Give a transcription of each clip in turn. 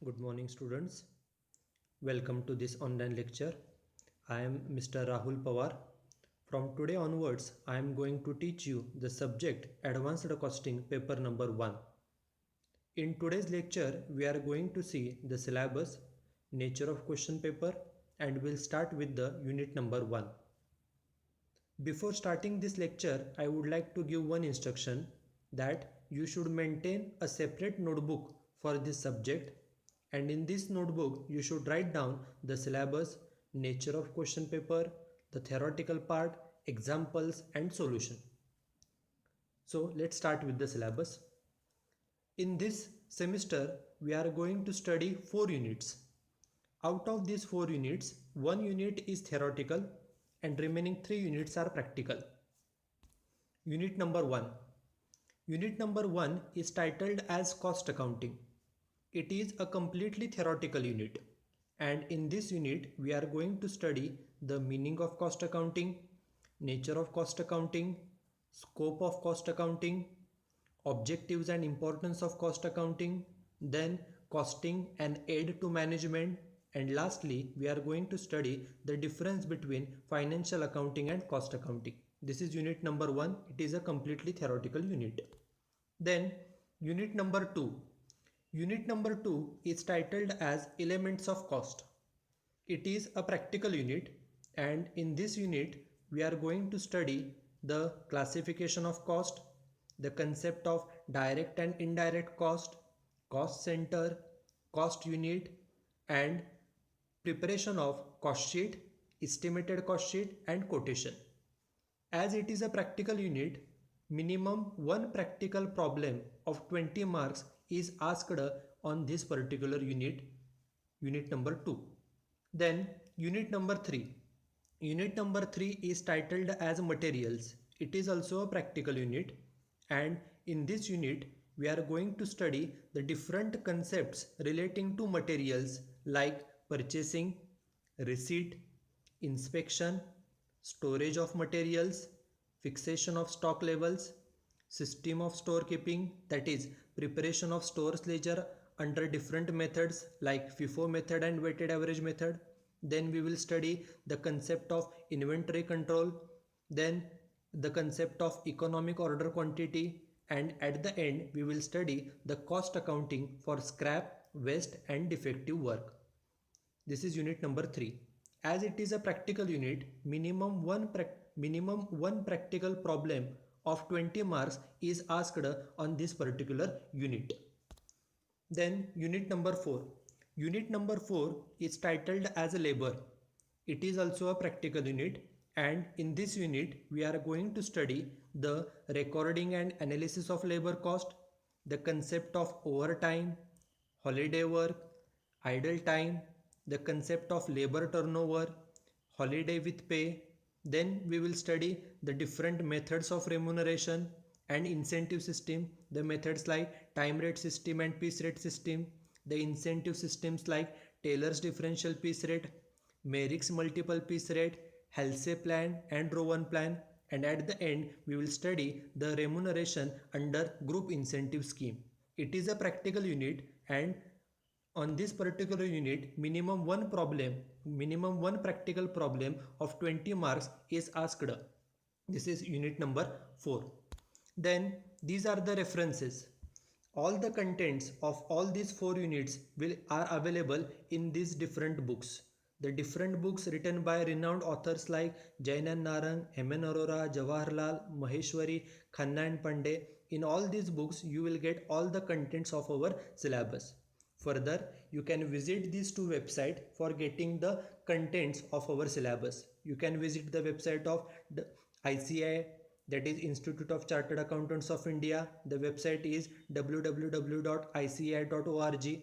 Good morning, students. Welcome to this online lecture. I am Mr. Rahul Pawar. From today onwards, I am going to teach you the subject Advanced Costing paper number 1. In today's lecture, we are going to see the syllabus, nature of question paper, and we'll start with the unit number 1. Before starting this lecture, I would like to give one instruction that you should maintain a separate notebook for this subject, and in this notebook you should write down the syllabus, nature of question paper, the theoretical part, examples and solution. So let's start with the syllabus. In this semester we are going to study 4 units. Out of these 4 units, 1 unit is theoretical and remaining 3 units are practical. Unit number 1. Unit number 1 is titled as Cost Accounting. It is a completely theoretical unit, and in this unit we are going to study the meaning of cost accounting, nature of cost accounting, scope of cost accounting, objectives and importance of cost accounting, then costing and aid to management, and lastly we are going to study the difference between financial accounting and cost accounting. This is unit number 1. It is a completely theoretical unit. Then unit number 2. Unit number 2 is titled as Elements of Cost. It is a practical unit, and in this unit we are going to study the classification of cost, the concept of direct and indirect cost, cost center, cost unit, and preparation of cost sheet, estimated cost sheet and quotation. As it is a practical unit, minimum one practical problem of 20 marks is asked on this particular unit, unit number 2. Then unit number 3. Unit number 3 is titled as Materials. It is also a practical unit, and in this unit we are going to study the different concepts relating to materials like purchasing, receipt, inspection, storage of materials, fixation of stock levels, system of storekeeping, that is preparation of stores ledger under different methods like FIFO method and weighted average method. Then we will study the concept of inventory control, then the concept of economic order quantity, and at the end we will study the cost accounting for scrap, waste and defective work. This is unit number 3. As it is a practical unit, minimum one practical problem of 20 marks is asked on this particular unit. Then unit number 4. Unit number 4 is titled as a labor. It is also a practical unit, and in this unit we are going to study the recording and analysis of labor cost, the concept of overtime, holiday work, idle time, the concept of labor turnover, holiday with pay. Then we will study the different methods of remuneration and incentive system, the methods like time rate system and piece rate system, the incentive systems like Taylor's differential piece rate, Merrick's multiple piece rate, Halsey plan and Rowan plan, and at the end we will study the remuneration under group incentive scheme. It is a practical unit, and on this particular unit minimum one practical problem of 20 marks is asked. This is unit number 4. Then these are the references. All the contents of all these 4 units are available in these different books. The different books written by renowned authors like Jainan Narang, M.N. Arora, Jawaharlal, Maheshwari, Khanna and Pandey. In all these books you will get all the contents of our syllabus. Further, you can visit these two websites for getting the contents of our syllabus. You can visit the website of the ICAI, that is Institute of Chartered Accountants of India. The website is www.icai.org.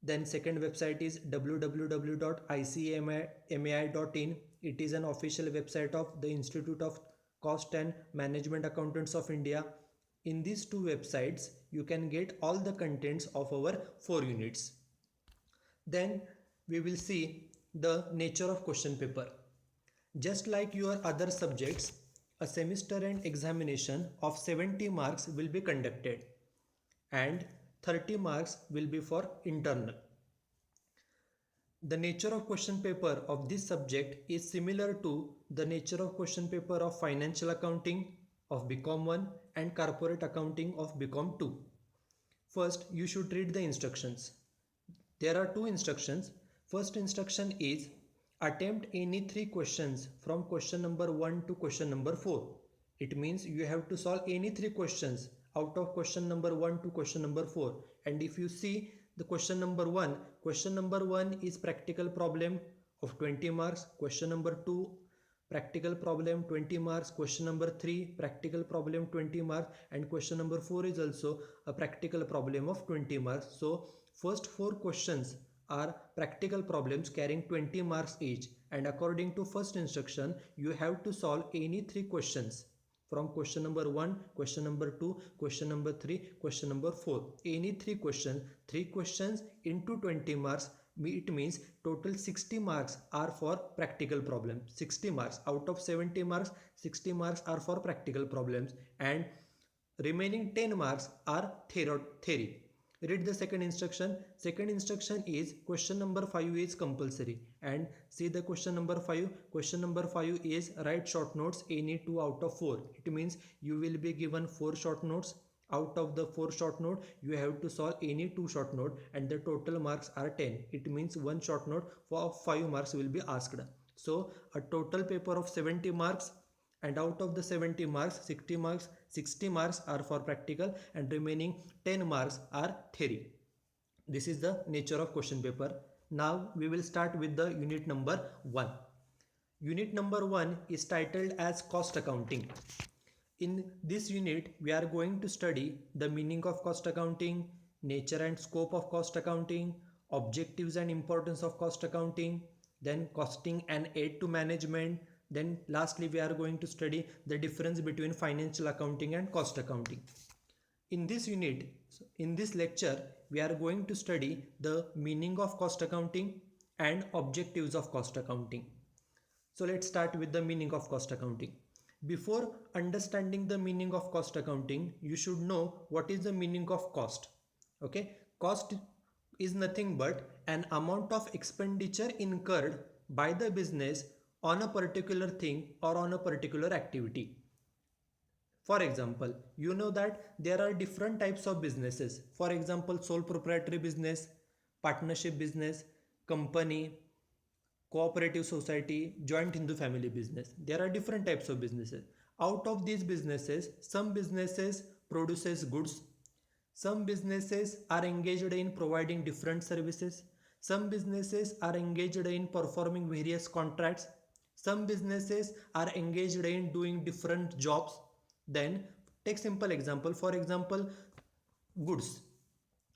Then second website is www.icamai.in. It is an official website of the Institute of Cost and Management Accountants of India. In these two websites you can get all the contents of our 4 units. Then we will see the nature of question paper. Just like your other subjects, a semester end examination of 70 marks will be conducted, and 30 marks will be for internal. The nature of question paper of this subject is similar to the nature of question paper of financial accounting of BCom 1 and corporate accounting of BCom 2. First, you should read the instructions. There are two instructions. First instruction is attempt any three questions from question number 1 to question number 4. It means you have to solve any three questions out of question number 1 to question number 4. And if you see the question number 1 is practical problem of 20 marks. Question number 2, practical problem 20 marks. Question number 3, practical problem 20 marks. And question number 4 is also a practical problem of 20 marks. So first 4 questions are practical problems carrying 20 marks each, and according to first instruction you have to solve any 3 questions from question number 1, question number 2, question number 3, question number 4. Any 3 questions into 20 marks. It means total 60 marks are for practical problems. 60 marks out of 70 marks, 60 marks are for practical problems, and remaining 10 marks are theory. Read the second instruction. Second instruction is question number 5 is compulsory, and see the question number 5. Question number 5 is write short notes any 2 out of 4. It means you will be given 4 short notes. Out of the 4 short note you have to solve any 2 short note, and the total marks are 10. It means 1 short note for 5 marks will be asked. So a total paper of 70 marks, and out of the 70 marks 60 marks are for practical and remaining 10 marks are theory. This is the nature of question paper. Now we will start with the unit number 1. Unit number 1 is titled as cost accounting. In this unit we are going to study the meaning of cost accounting, nature and scope of cost accounting, objectives and importance of cost accounting, then costing and aid to management. Then lastly we are going to study the difference between financial accounting and cost accounting. In this unit, in this lecture, we are going to study the meaning of cost accounting and objectives of cost accounting. So let's start with the meaning of cost accounting. Before understanding the meaning of cost accounting, you should know what is the meaning of cost. Okay, cost is nothing but an amount of expenditure incurred by the business on a particular thing or on a particular activity. For example, you know that there are different types of businesses. For example, sole proprietary business, partnership business, company, cooperative society, joint Hindu family business. There are different types of businesses. Out of these businesses, some businesses produces goods, some businesses are engaged in providing different services, some businesses are engaged in performing various contracts, some businesses are engaged in doing different jobs. Then take simple example. For example, goods.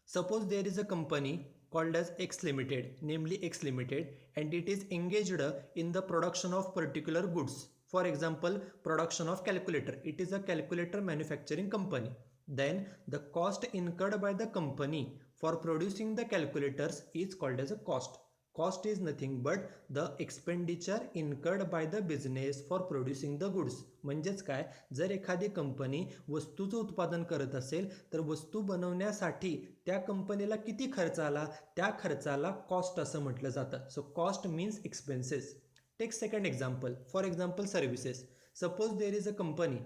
Suppose there is a company called as X Limited, namely X Limited, and it is engaged in the production of particular goods. For example, production of calculator. It is a calculator manufacturing company. Then the cost incurred by the company for producing the calculators is called as a cost. Cost is nothing but the expenditure incurred by the business for producing the goods. म्हणजेच काय, जर एखादी company वस्तूचं उत्पादन करत असेल तर वस्तू बनवण्यासाठी त्या कंपनीला किती खर्च आला, त्या खर्चाला कॉस्ट असं म्हटलं जातं. So cost means expenses. Take second example. For example services. Suppose there is a company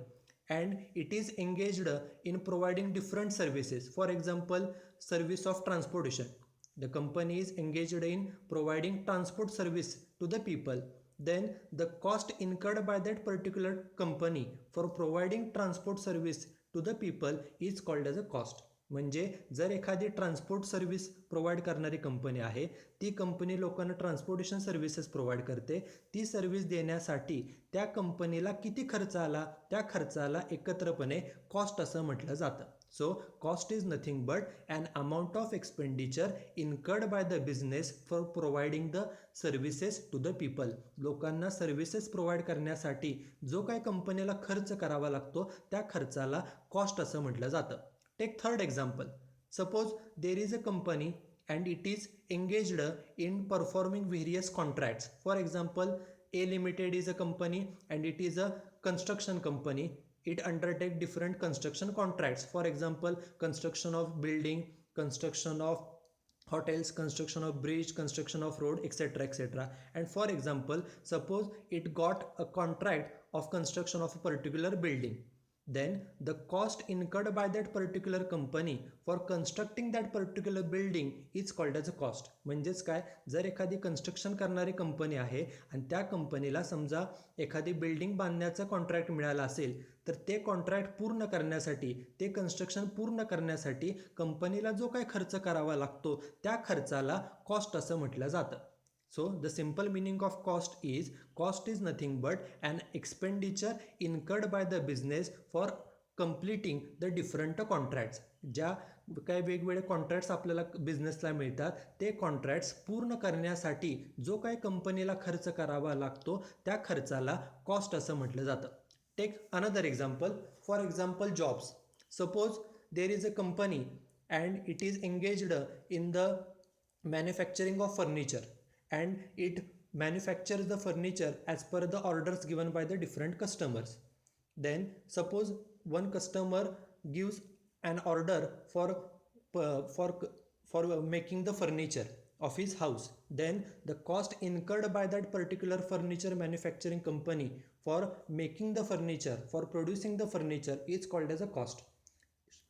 and it is engaged in providing different services. For example, service of transportation. The company is engaged in providing transport service to the people. Then the cost incurred by that particular company for providing transport service to the people is called as a cost. म्हणजे जर एखादी transport service provide करणारी company आहे, ती company लोकांना transportation services provide करते. ती service देण्यासाठी त्या कंपनीला किती खर्च आला, त्या खर्चाला एकत्रपणे कॉस्ट असं म्हटलं जातं. So cost is nothing but an amount of expenditure incurred by the business for providing the services to the people. लोकांना सर्व्हिसेस प्रोव्हाइड करण्यासाठी जो काय कंपनीला खर्च करावा लागतो त्या खर्चाला कॉस्ट असं म्हटलं जातं. Take third example. Suppose there is a company and it is engaged in performing various contracts. For example, A Limited is a company and it is a construction company. It undertakes different construction contracts. For example, construction of building, construction of hotels, construction of bridge, construction of road, etc, etc. And for example, suppose it got a contract of construction of a particular building, then the cost incurred by that particular company for constructing that particular building is called as a cost. म्हणजेच काय, जर एखादी construction करणारी company आहे आणि त्या कंपनीला समजा एखादी बिल्डिंग बांधण्याचा कॉन्ट्रॅक्ट मिळाला असेल, तर ते कॉन्ट्रॅक्ट पूर्ण करण्यासाठी, ते कन्स्ट्रक्शन पूर्ण करण्यासाठी कंपनीला जो काही खर्च करावा लागतो त्या खर्चाला कॉस्ट असं म्हटलं जातं. So the simple meaning of cost is nothing but an expenditure incurred by the business for completing the different contracts. ज्या काही वेगवेगळे कॉन्ट्रॅक्ट्स आपल्याला बिझनेसला मिळतात ते कॉन्ट्रॅक्ट्स पूर्ण करण्यासाठी जो काही कंपनीला खर्च करावा लागतो त्या खर्चाला कॉस्ट असं म्हटलं जातं. Take another example. For example jobs. Suppose there is a company and it is engaged in the manufacturing of furniture and it manufactures the furniture as per the orders given by the different customers. Then suppose one customer gives an order for making the furniture of his house, then the cost incurred by that particular furniture manufacturing company for making the furniture, for producing the furniture is called as a cost.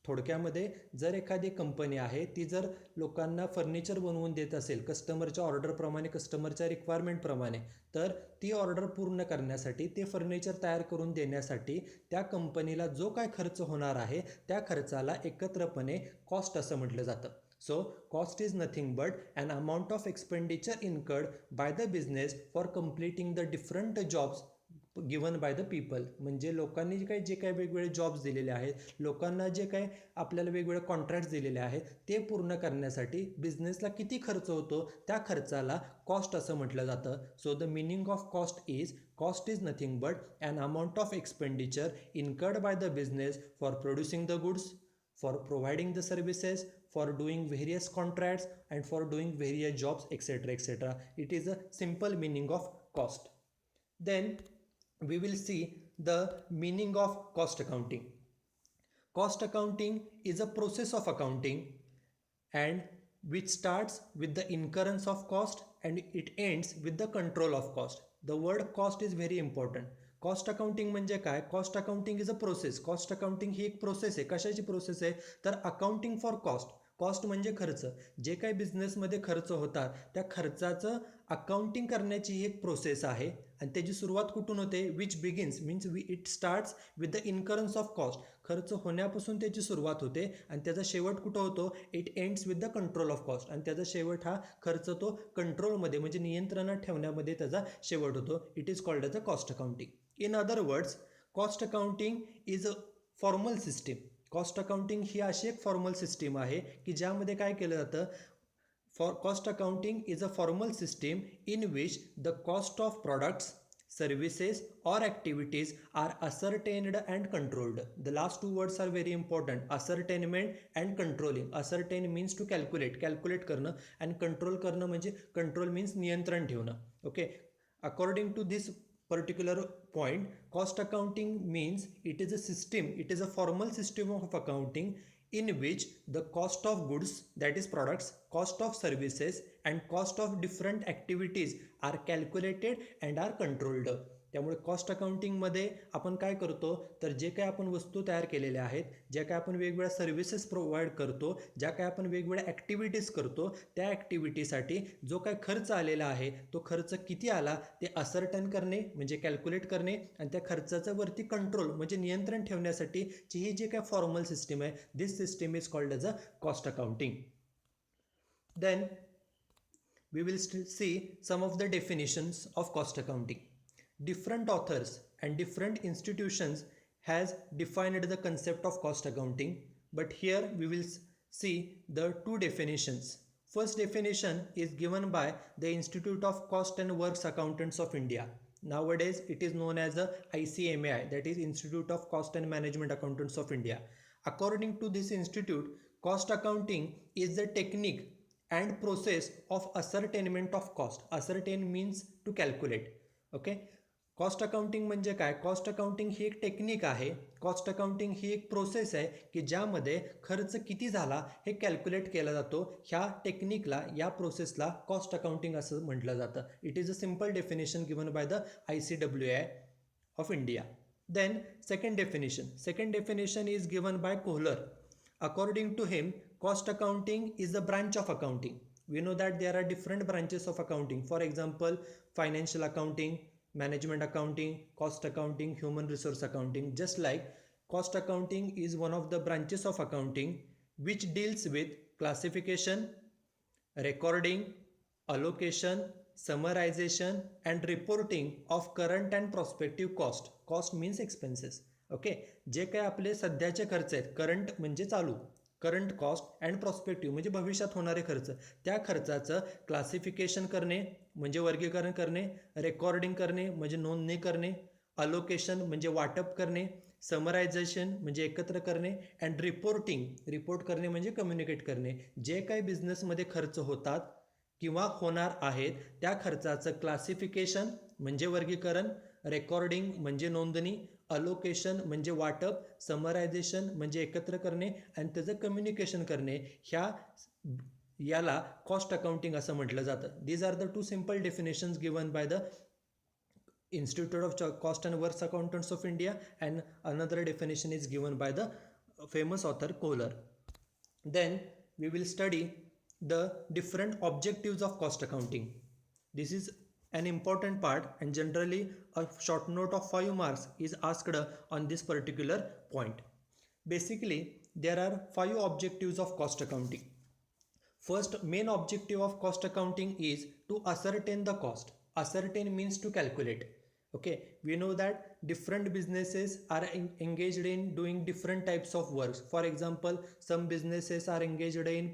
थोडक्यामध्ये जर एखादी company आहे ती जर लोकांना furniture बनवून देत असेल कस्टमरच्या ऑर्डरप्रमाणे, कस्टमरच्या रिक्वायरमेंटप्रमाणे, तर ती ऑर्डर पूर्ण करण्यासाठी, ते फर्निचर तयार करून देण्यासाठी त्या कंपनीला जो काय खर्च होणार आहे त्या खर्चाला एकत्रपणे कॉस्ट असं म्हटलं जातं. So cost is nothing but an amount of expenditure incurred by the business for completing the different jobs given by the people. म्हणजे लोकांनी जे काही वेगवेगळे जॉब्स दिलेले आहेत, लोकांना जे काही आपल्याला वेगवेगळे कॉन्ट्रॅक्ट्स दिलेले आहेत ते पूर्ण करण्यासाठी बिझनेसला किती खर्च होतो त्या खर्चाला कॉस्ट असं म्हटलं जातं. So the meaning of cost is nothing but an amount of expenditure incurred by the business for producing the goods, for providing the services, for doing various contracts and for doing various jobs, etc, etc. It is a simple meaning of cost. Then we will see the meaning of cost accounting. Cost accounting is a process of accounting and which starts with the incurrence of cost and it ends with the control of cost. The word cost is very important. Cost accounting म्हणजे काय? Cost accounting is a process. Cost accounting ही एक process आहे. कशाची process आहे? तर accounting for cost. Cost म्हणजे खर्च. जे काही बिझनेसमध्ये खर्च होतात त्या खर्चाचं अकाउंटिंग करण्याची ही एक प्रोसेस आहे आणि त्याची सुरुवात कुठून होते? Which begins means it starts with the incurrence of cost. खर्च होण्यापासून त्याची सुरुवात होते आणि त्याचा शेवट कुठं होतो? It ends with the control of cost. आणि त्याचा शेवट हा खर्च तो कंट्रोलमध्ये म्हणजे नियंत्रणात ठेवण्यामध्ये त्याचा शेवट होतो. It is called as a cost accounting. In other words, cost accounting is a formal system. Cost accounting ही अशी एक फॉर्मल सिस्टीम आहे की ज्यामध्ये काय केलं जातं? For cost accounting is a formal system in which the cost of products, services or activities are ascertained and controlled. The last two words are very important. Ascertainment and controlling. Ascertain means to calculate करणं and control करणं म्हणजे control means नियंत्रण ठेवणं. Okay. According to this particular point, cost accounting means it is a system, it is a formal system of accounting in which the cost of goods, that is products, cost of services and cost of different activities are calculated and are controlled. त्यामुळे cost अकाउंटिंगमध्ये आपण काय करतो? तर जे काही आपण वस्तू तयार केलेल्या आहेत, ज्या काही आपण वेगवेगळ्या सर्व्हिसेस प्रोव्हाइड करतो, ज्या काही आपण वेगवेगळ्या ॲक्टिव्हिटीज करतो, त्या ॲक्टिव्हिटीसाठी जो काही खर्च आलेला आहे तो खर्च किती आला ते असर्टन करणे म्हणजे कॅल्क्युलेट करणे आणि त्या खर्चाचं वरती कंट्रोल म्हणजे नियंत्रण ठेवण्यासाठीची ही जी काही फॉर्मल सिस्टीम आहे, this system is called as a cost accounting. Then we will still see some of the definitions of cost accounting. Different authors and different institutions has defined the concept of cost accounting, but here we will see the two definitions. First definition is given by the Institute of Cost and Works Accountants of India. Nowadays it is known as the ICMAI, that is Institute of Cost and Management Accountants of India. According to this institute, cost accounting is the technique and process of ascertainment of cost. Ascertain means to calculate. Okay. Cost accounting म्हणजे काय? Cost accounting ही एक technique आहे. Cost accounting ही एक process आहे की ज्यामध्ये खर्च किती झाला हे कॅल्क्युलेट केला जातो. ह्या टेक्निकला, या प्रोसेसला कॉस्ट अकाउंटिंग असं म्हटलं जातं. It is a simple definition given by the ICWI of India. Then second definition is given by Kohler. According to him, cost accounting is a branch of accounting. We know that there are different branches of accounting. For example, financial accounting, management accounting, cost accounting, human resource accounting. Just like cost accounting is one of the branches of accounting which deals with classification, recording, allocation, summarization and reporting of current and prospective cost. Cost means expenses. Okay, जे काय आपले सध्याचे खर्च आहेत, current म्हणजे चालू, current cost and prospective म्हणजे भविष्यात होणारे खर्च, त्या खर्चाचं क्लासिफिकेशन करणे म्हणजे वर्गीकरण करणे, रेकॉर्डिंग करणे म्हणजे नोंदणी करणे, अलोकेशन म्हणजे वाटप करणे, समरायझेशन म्हणजे एकत्र करणे अँड रिपोर्ट करणे म्हणजे कम्युनिकेट करणे. जे काही बिझनेसमध्ये खर्च होतात किंवा होणार आहेत त्या खर्चाचं क्लासिफिकेशन म्हणजे वर्गीकरण, रेकॉर्डिंग म्हणजे नोंदणी, अलोकेशन म्हणजे वाटप, समरायझेशन म्हणजे एकत्र करणे आणि त्याचं कम्युनिकेशन करणे, याला कॉस्ट अकाउंटिंग असं म्हटलं जातं. These are the two simple definitions given by the Institute of Cost and Works Accountants of India, and another definition is given by the famous author Kohler. Then we will study the different objectives of cost accounting. This is an important part and generally a short note of 5 marks is asked on this particular point. Basically, there are 5 objectives of cost accounting. First main objective of cost accounting is to ascertain the cost. Ascertain means to calculate. Okay, we know that different businesses are engaged in doing different types of works. For example, some businesses are engaged in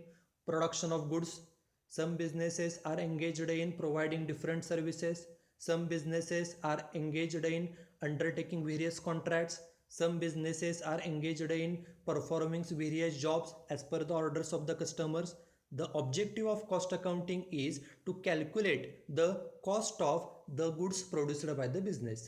production of goods, some businesses are engaged in providing different services, some businesses are engaged in undertaking various contracts, some businesses are engaged in performing various jobs as per the orders of the customers. The objective of cost accounting is to calculate the cost of the goods produced by the business.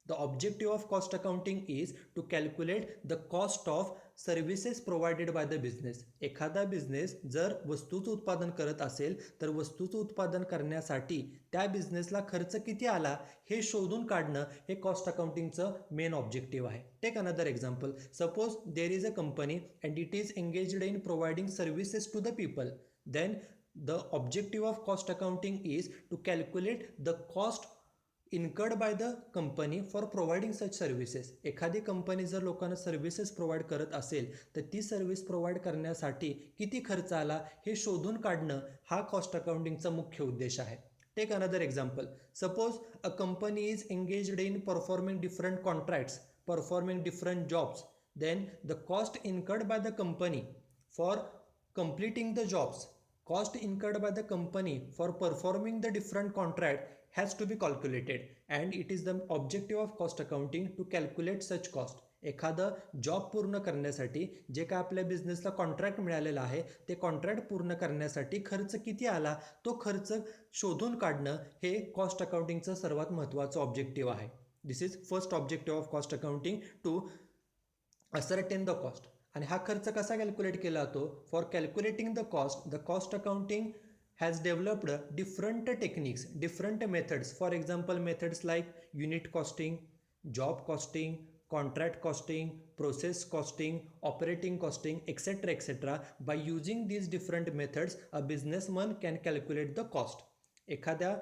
The objective of cost accounting is to calculate the cost of services provided bye the business. एखादा business जर वस्तूचं उत्पादन करत असेल तर वस्तूचं उत्पादन करण्यासाठी त्या बिझनेसला खर्च किती आला हे शोधून काढणं हे कॉस्ट अकाउंटिंगचं मेन ऑब्जेक्टिव्ह आहे. Take another example. Suppose there is a company and it is engaged in providing services to the people. Then the objective of cost accounting is to calculate the cost incurred by the company for providing such services. एखादी company जर लोकांना services provide करत असेल तर ती service provide करण्यासाठी किती खर्च आला हे शोधून काढणं हा कॉस्ट अकाउंटिंगचा मुख्य उद्देश आहे. Take another example. Suppose a company is engaged in performing different contracts, performing different jobs. Then the cost incurred by the company for completing the jobs, cost incurred by the company for performing the different contract has to be calculated, and it is the objective of cost accounting to calculate such cost. एखादं job पूर्ण करण्यासाठी जे काय आपल्या बिझनेसला contract मिळालेला आहे ते contract पूर्ण करण्यासाठी खर्च किती आला तो खर्च शोधून काढणं हे कॉस्ट अकाउंटिंगचं सर्वात महत्त्वाचं ऑब्जेक्टिव्ह आहे. This is first objective of cost accounting, to ascertain the cost. आणि हा खर्च कसा कॅल्क्युलेट केला जातो? For calculating the cost accounting has developed different techniques, different methods. For example, methods like unit costing, job costing, contract costing, process costing, operating costing, etc. By using these different methods, a businessman can calculate the cost. एखाद्या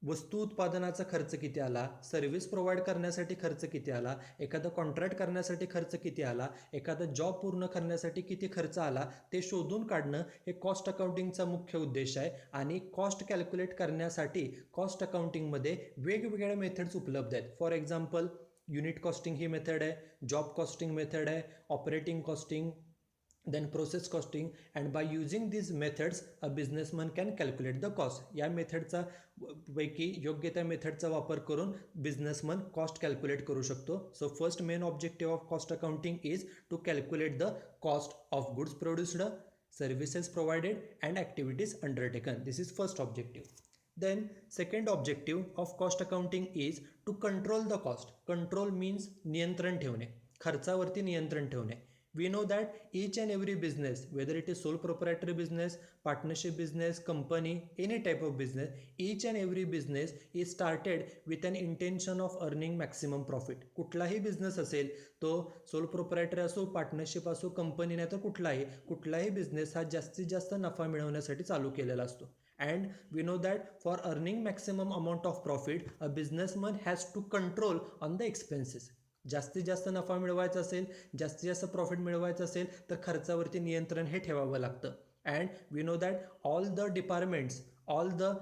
वस्तू उत्पादनाचा खर्च किती आला, service provide करण्यासाठी खर्च किती आला, एखादा कॉन्ट्रॅक्ट करण्यासाठी खर्च किती आला, एखादा जॉब पूर्ण करण्यासाठी किती खर्च आला ते शोधून काढणं हे कॉस्ट अकाउंटिंगचा मुख्य उद्देश आहे. आणि कॉस्ट कॅल्क्युलेट करण्यासाठी कॉस्ट अकाउंटिंगमध्ये वेगवेगळ्या मेथड्स उपलब्ध आहेत. For example, unit costing he method आहे, जॉब कॉस्टिंग मेथड आहे, operating costing, then process costing, and by using these methods a businessman can calculate the cost. या मेथडचा पैकी योग्य त्या मेथडचा वापर करून बिझनेसमन कॉस्ट कॅल्क्युलेट करू शकतो. So first main objective of cost accounting is to calculate the cost of goods produced, services provided and activities undertaken. This is first objective. Then second objective of cost accounting is to control the cost. Control means नियंत्रण ठेवणे, खर्चावरती नियंत्रण ठेवणे. We know that each and every business, whether it is sole proprietary business, partnership business, company, any type of business, each and every business is started with an intention of earning maximum profit. कुठलाही business असेल तो soul proprietary असो, partnership असो, company नाही तर कुठलाही business हा जास्तीत जास्त नफा मिळवण्यासाठी चालू केलेला असतो. And we know that for earning maximum amount of profit, a businessman has to control on the expenses. जास्तीत जास्त नफा मिळवायचा असेल, जास्तीत जास्त प्रॉफिट मिळवायचं असेल तर खर्चावरती नियंत्रण हे ठेवावं लागतं. And we know that all the departments, all the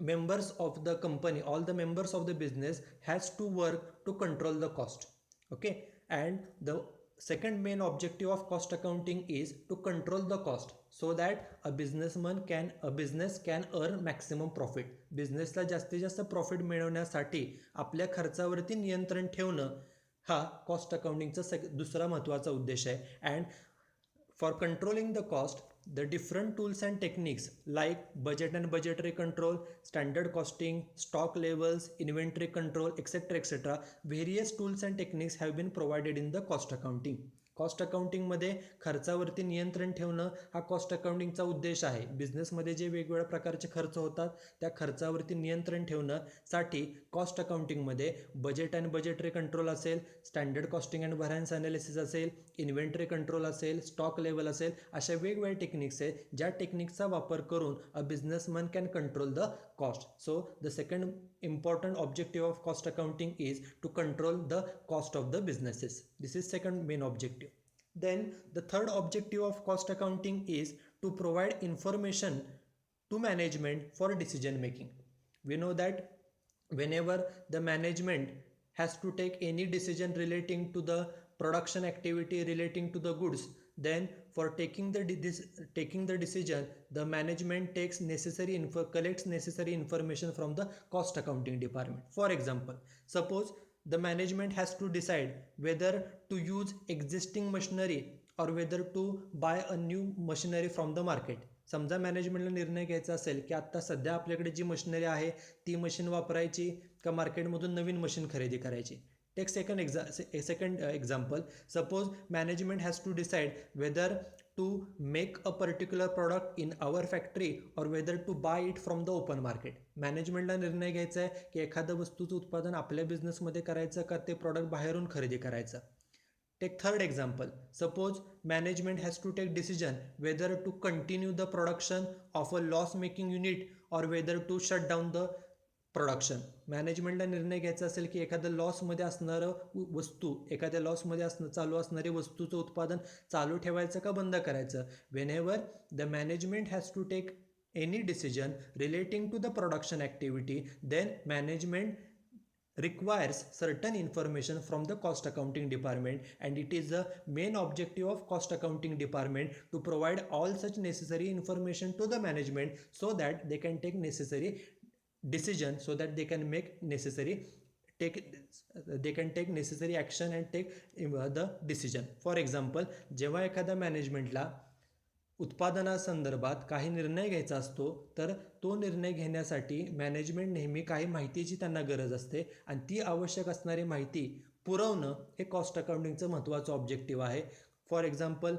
members of the company, all the members of the business has to work to control the cost. Okay, and the second main objective of cost accounting is to control the cost so that a business can earn maximum profit. बिझनेसला जास्तीत जास्त profit मिळवण्यासाठी आपल्या खर्चावरती नियंत्रण ठेवणं हा cost अकाउंटिंगचा दुसरा महत्त्वाचा उद्देश आहे. And for controlling the cost, the different tools and techniques like budget and budgetary control, standard costing, stock levels, inventory control, etc., various tools and techniques have been provided in the cost accounting. Cost अकाउंटिंगमध्ये खर्चावरती नियंत्रण ठेवणं हा cost अकाउंटिंगचा उद्देश आहे. बिझनेसमध्ये जे वेगवेगळ्या प्रकारचे खर्च होतात त्या खर्चावरती नियंत्रण ठेवण्यासाठी कॉस्ट अकाउंटिंगमध्ये बजेट अँड बजेटरी कंट्रोल असेल, standard costing and variance analysis असेल, इन्व्हेंटरी कंट्रोल असेल, स्टॉक लेवल असेल, अशा वेगवेगळ्या टेक्निक्स आहेत ज्या टेक्निक्सचा वापर करून a businessman can control the cost. So the second important objective of cost accounting is to control the cost of the businesses. This is second main objective. Then the third objective of cost accounting is to provide information to management for decision making. We know that whenever the management has to take any decision relating to the production activity, relating to the goods, then for taking the decision, the management collects necessary information from the cost accounting department. For example, suppose the management has to decide whether to use existing machinery or whether to buy a new machinery from the market. समजा मॅनेजमेंटला निर्णय घ्यायचा असेल की आत्ता सध्या आपल्याकडे जी machinery आहे ती मशीन वापरायची का मार्केटमधून नवीन मशीन खरेदी करायची. Take second example. Suppose management has to decide whether to make a particular product in our factory or whether to buy it from the open market. मॅनेजमेंटला निर्णय घ्यायचा आहे की एखाद्या वस्तूचं उत्पादन आपल्या बिझनेसमध्ये करायचं का ते प्रॉडक्ट बाहेरून खरेदी करायचं. Take third example. Suppose management has to take decision whether to continue the production of a loss making unit or whether to shut down the production. मॅनेजमेंटला निर्णय घ्यायचा असेल की एखाद्या लॉसमध्ये चालू असणारी वस्तूचं उत्पादन चालू ठेवायचं का बंद करायचं. Whenever the management has to take any decision relating to the production activity, then management requires certain information from the cost accounting department, and it is the main objective of cost accounting department to provide all such necessary information to the management so that they can take necessary decision, so that they can take necessary action and take the decision. For example, जेव्हा एखाद्या मॅनेजमेंटला उत्पादनासंदर्भात काही निर्णय घ्यायचा असतो तर तो निर्णय घेण्यासाठी मॅनेजमेंट नेहमी काही माहितीची त्यांना गरज असते आणि ती आवश्यक असणारी माहिती पुरवणं हे कॉस्ट अकाउंटिंगचं महत्त्वाचं ऑब्जेक्टिव्ह आहे. फॉर एक्झाम्पल,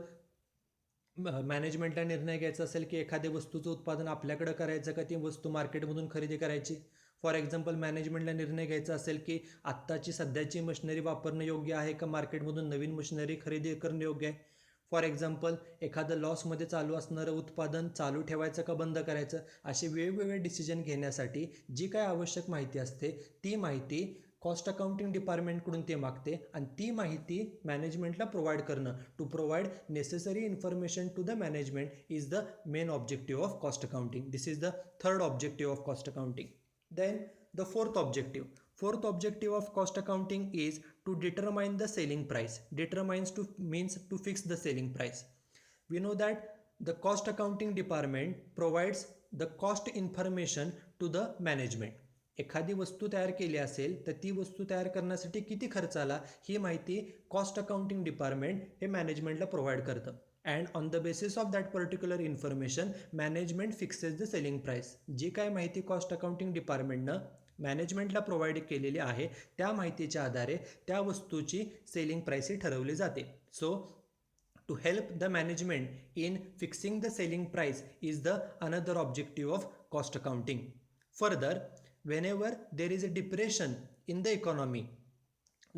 मॅनेजमेंटला निर्णय घ्यायचा असेल की एखाद्या वस्तूचं उत्पादन आपल्याकडं करायचं का ती वस्तू मार्केटमधून खरेदी करायची. फॉर एक्झाम्पल, मॅनेजमेंटला निर्णय घ्यायचा असेल की आत्ताची सध्याची मशिनरी वापरणं योग्य आहे का मार्केटमधून नवीन मशिनरी खरेदी करणं योग्य आहे. फॉर एक्झाम्पल, एखादं लॉसमध्ये चालू असणारं उत्पादन चालू ठेवायचं का बंद करायचं. असे वेगवेगळे डिसिजन घेण्यासाठी जी काय आवश्यक माहिती असते ती माहिती कॉस्ट अकाउंटिंग डिपार्टमेंटकडून ते मागते आणि ती माहिती मॅनेजमेंटला प्रोव्हाइड करणं, to provide necessary information to the management is the main objective of cost accounting. This is the third objective of cost accounting. Then the fourth objective of cost accounting is to determine the selling price. Means to fix the selling price. We know that the cost accounting department provides the cost information to the management. एखादी वस्तू तयार केली असेल तर ती वस्तू तयार करण्यासाठी किती खर्च आला ही माहिती कॉस्ट अकाउंटिंग डिपार्टमेंट हे मॅनेजमेंटला प्रोव्हाइड करतं. And on the basis of that particular information management fixes the selling price. जी काय माहिती कॉस्ट अकाउंटिंग डिपार्टमेंटनं मॅनेजमेंटला प्रोव्हाइड केलेली आहे त्या माहितीच्या आधारे त्या वस्तूची सेलिंग प्राईस ही ठरवली जाते. सो to help the management in fixing the selling price is the another objective of cost accounting. Further, whenever there is a depression in the economy,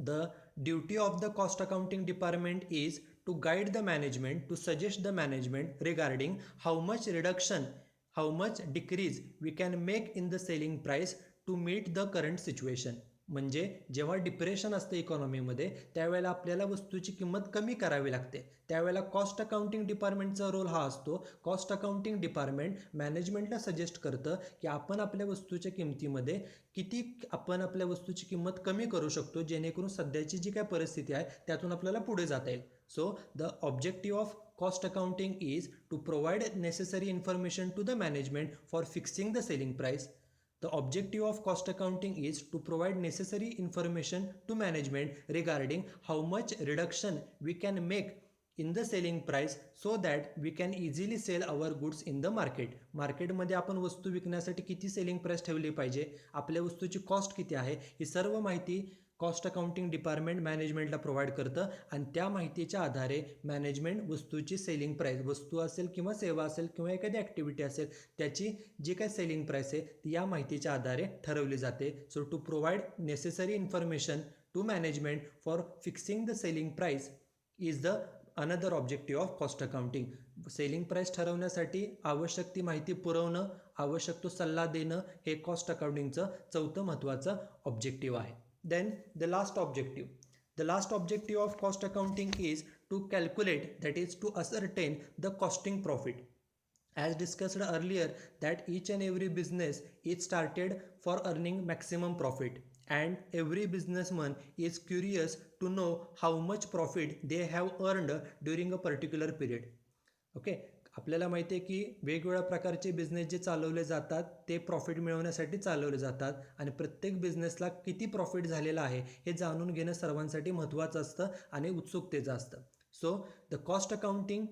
the duty of the cost accounting department is to guide the management, to suggest the management regarding how much reduction, how much decrease we can make in the selling price to meet the current situation. म्हणजे जेव्हा depression असतं इकॉनॉमीमध्ये त्यावेळेला आपल्याला वस्तूची किंमत कमी करावी लागते. त्यावेळेला कॉस्ट अकाउंटिंग डिपार्टमेंटचा रोल हा असतो. कॉस्ट अकाउंटिंग डिपार्टमेंट मॅनेजमेंटला सजेस्ट करतं की आपण आपल्या वस्तूच्या किमतीमध्ये किती आपण आपल्या वस्तूची किंमत कमी करू शकतो जेणेकरून सध्याची जी काय परिस्थिती आहे त्यातून आपल्याला पुढे जाता येईल. So the objective of cost accounting is to provide necessary information to the management for fixing the selling price. The objective of cost accounting is to provide necessary information to management regarding how much reduction we can make in the selling price so that we can easily sell our goods in the market. मार्केटमध्ये आपण वस्तू विकण्यासाठी किती selling price ठेवली पाहिजे, आपल्या वस्तूची cost किती आहे, ही सर्व माहिती कॉस्ट अकाउंटिंग डिपार्टमेंट मॅनेजमेंटला प्रोव्हाइड करतं आणि त्या माहितीच्या आधारे मॅनेजमेंट वस्तूची सेलिंग प्राईस, वस्तू असेल किंवा सेवा असेल किंवा एखादी ॲक्टिव्हिटी असेल त्याची जी काय सेलिंग प्राईस आहे ती या माहितीच्या आधारे ठरवली जाते. So to provide necessary information to management for fixing the selling price is the another objective of cost accounting. Selling price ठरवण्यासाठी आवश्यक ती माहिती पुरवणं, आवश्यक तो सल्ला देणं हे कॉस्ट अकाउंटिंगचं चौथं महत्त्वाचं ऑब्जेक्टिव्ह आहे. Then the last objective. The last objective of cost accounting is to calculate, that is to ascertain the costing profit. As discussed earlier that each and every business is started for earning maximum profit and every businessman is curious to know how much profit they have earned during a particular period. Okay, आपल्याला माहिती आहे की वेगवेगळ्या प्रकारचे business जे चालवले जातात ते profit मिळवण्यासाठी चालवले जातात आणि प्रत्येक बिझनेसला किती प्रॉफिट झालेला आहे हे जाणून घेणं सर्वांसाठी महत्त्वाचं असतं आणि उत्सुकतेचं असतं. So the cost accounting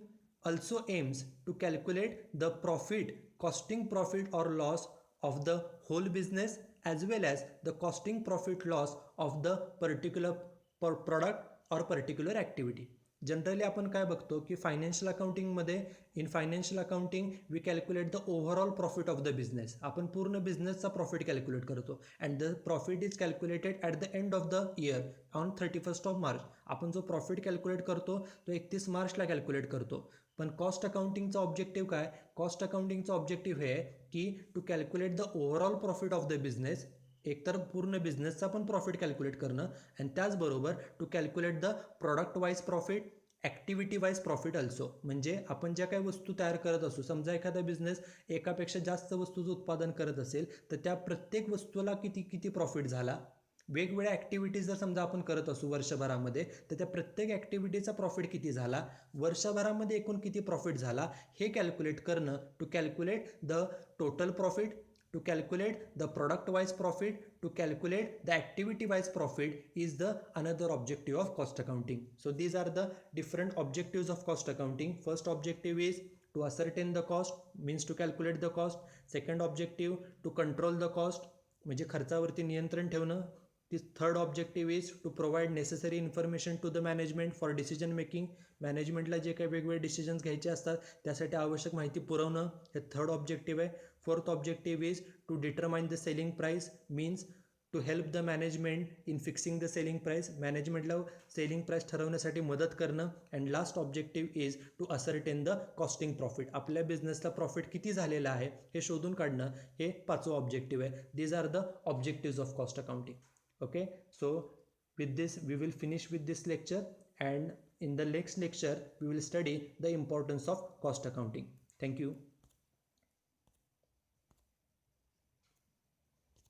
also aims to calculate the profit, costing profit or loss of the whole business as well as the costing profit loss of the particular product or particular activity. Generally आपण काय बघतो की financial अकाउंटिंगमध्ये in financial accounting we calculate the overall profit of the business. आपण पूर्ण बिझनेसचा profit calculate करतो and the profit is calculated at the end of the year on 31st of March. आपण जो प्रॉफिट कॅल्क्युलेट करतो तो 31 मार्चला कॅल्क्युलेट करतो. पण कॉस्ट अकाउंटिंगचा ऑब्जेक्टिव्ह काय, कॉस्ट अकाउंटिंगचा ऑब्जेक्टिव्ह हे की to calculate the overall profit of the business, एकतर पूर्ण बिझनेसचा पण प्रॉफिट कॅल्क्युलेट करणं आणि त्याचबरोबर to calculate the product wise profit, activity wise profit also. म्हणजे आपण ज्या काही वस्तू तयार करत असू, समजा एखादा बिझनेस एकापेक्षा जास्त वस्तूचं उत्पादन करत असेल तर त्या प्रत्येक वस्तूला किती प्रॉफिट झाला. वेगवेगळ्या ॲक्टिव्हिटीज जर समजा आपण करत असू वर्षभरामध्ये तर त्या प्रत्येक ॲक्टिव्हिटीचा प्रॉफिट किती झाला, वर्षभरामध्ये एकूण किती प्रॉफिट झाला हे कॅल्क्युलेट करणं. To calculate the total profit, to calculate the product wise profit, to calculate the activity wise profit is the another objective of cost accounting. So these are the different objectives of cost accounting. First objective is to ascertain the cost, means to calculate the cost. Second objective to control the cost, म्हणजे खर्चावरती नियंत्रण ठेवणं. Third objective is to provide necessary information to the management for decision making. मॅनेजमेंटला जे काही वेगवेगळे decisions घ्यायचे असतात त्यासाठी आवश्यक माहिती पुरवणं हे थर्ड ऑब्जेक्टिव्ह आहे. Fourth objective is to determine the selling price, means to help the management in fixing the selling price, मॅनेजमेंटला सेलिंग प्राईस ठरवण्यासाठी मदत करणं. And last objective is to ascertain the costing profit, आपल्या बिझनेसला profit किती झालेलं आहे हे शोधून काढणं हे पाचवं ऑब्जेक्टिव्ह आहे. These are the objectives of cost accounting. Okay, so with this we will finish with this lecture, and in the next lecture we will study the importance of cost accounting. Thank you.